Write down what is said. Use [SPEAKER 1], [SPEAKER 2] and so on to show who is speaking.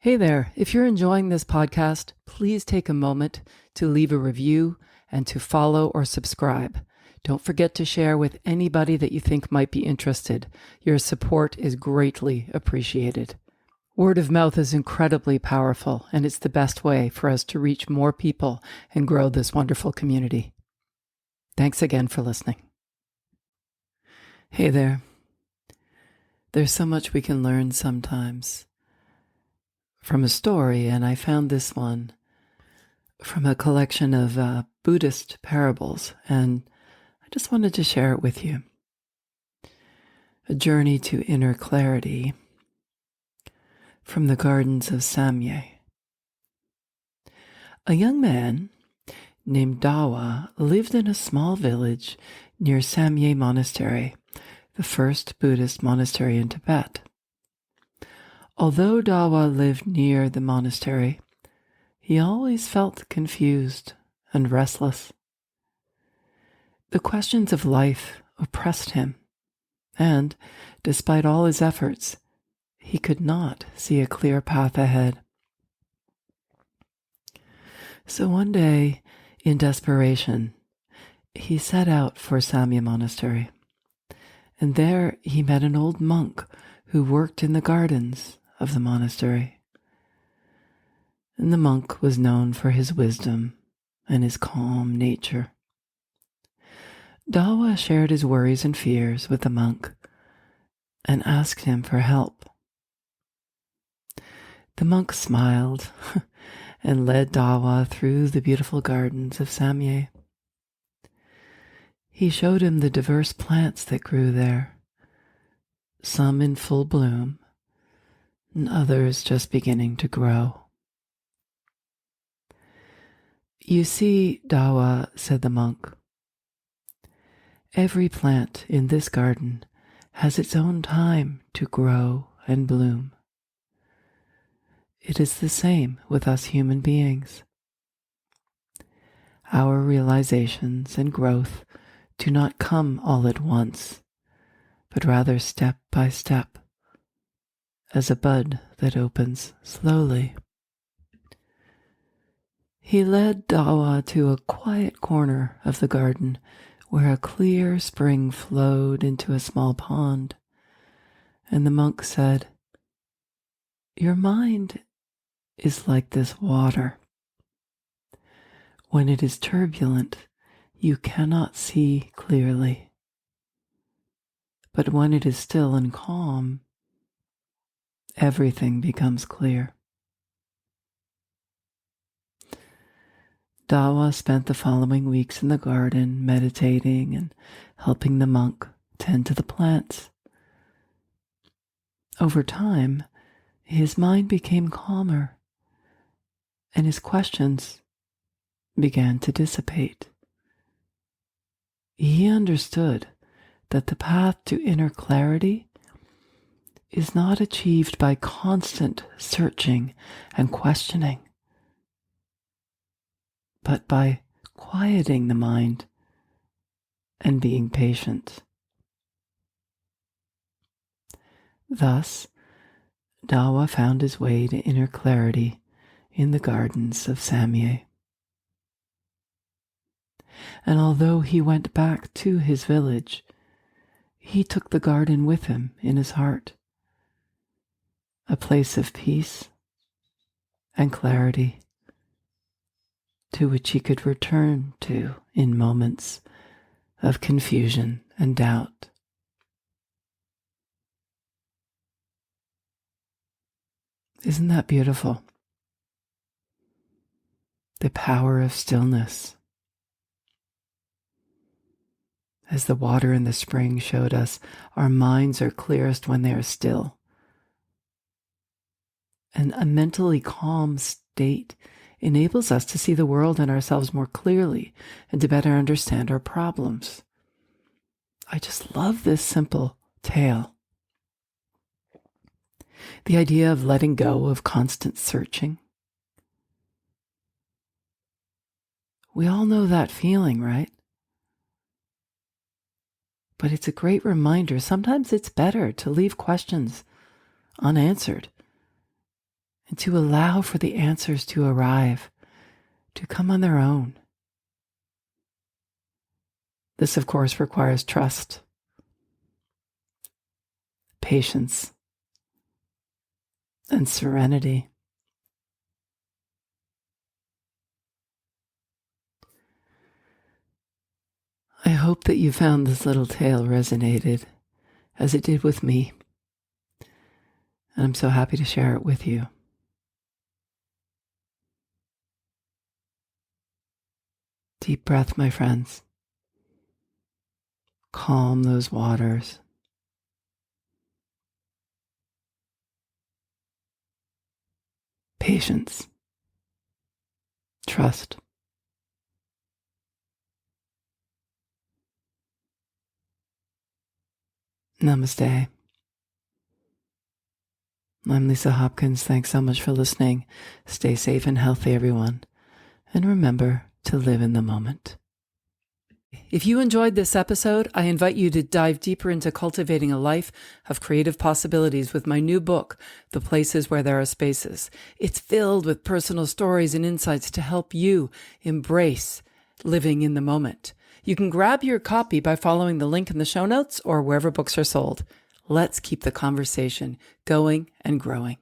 [SPEAKER 1] Hey there, if you're enjoying this podcast, please take a moment to leave a review and to follow or subscribe. Don't forget to share with anybody that you think might be interested. Your support is greatly appreciated. Word of mouth is incredibly powerful, and it's the best way for us to reach more people and grow this wonderful community. Thanks again for listening. Hey there. There's so much we can learn sometimes from a story, and I found this one from a collection of Buddhist parables, and I just wanted to share it with you. A journey to inner clarity from the gardens of Samye. A young man named Dawa lived in a small village near Samye Monastery, the first Buddhist monastery in Tibet. Although Dawa lived near the monastery, he always felt confused and restless. The questions of life oppressed him, and despite all his efforts, he could not see a clear path ahead. So one day, in desperation, he set out for Samye Monastery, and there he met an old monk who worked in the gardens of the monastery. And the monk was known for his wisdom and his calm nature. Dawa shared his worries and fears with the monk and asked him for help. The monk smiled and led Dawa through the beautiful gardens of Samye. He showed him the diverse plants that grew there, some in full bloom, and others just beginning to grow. You see, Dawa, said the monk, every plant in this garden has its own time to grow and bloom. It is the same with us human beings. Our realizations and growth do not come all at once, but rather step by step, as a bud that opens slowly. He led Dawa to a quiet corner of the garden where a clear spring flowed into a small pond, and the monk said, "Your mind is like this water. When it is turbulent, you cannot see clearly. But when it is still and calm, everything becomes clear." Dawa spent the following weeks in the garden meditating and helping the monk tend to the plants. Over time, his mind became calmer, and his questions began to dissipate. He understood that the path to inner clarity is not achieved by constant searching and questioning, but by quieting the mind and being patient. Thus, Dawa found his way to inner clarity in the gardens of Samye. And although he went back to his village, he took the garden with him in his heart, a place of peace and clarity to which he could return to in moments of confusion and doubt. Isn't that beautiful? The power of stillness. As the water in the spring showed us, our minds are clearest when they are still. And a mentally calm state enables us to see the world and ourselves more clearly and to better understand our problems. I just love this simple tale. The idea of letting go of constant searching. We all know that feeling, right? But it's a great reminder. Sometimes it's better to leave questions unanswered and to allow for the answers to arrive, to come on their own. This, of course, requires trust, patience, and serenity. I hope that you found this little tale resonated as it did with me, and I'm so happy to share it with you. Deep breath, my friends. Calm those waters. Patience. Trust. Namaste. I'm Lisa Hopkins. Thanks so much for listening. Stay safe and healthy, everyone. And remember to live in the moment. If you enjoyed this episode, I invite you to dive deeper into cultivating a life of creative possibilities with my new book, The Places Where There Are Spaces. It's filled with personal stories and insights to help you embrace living in the moment. You can grab your copy by following the link in the show notes or wherever books are sold. Let's keep the conversation going and growing.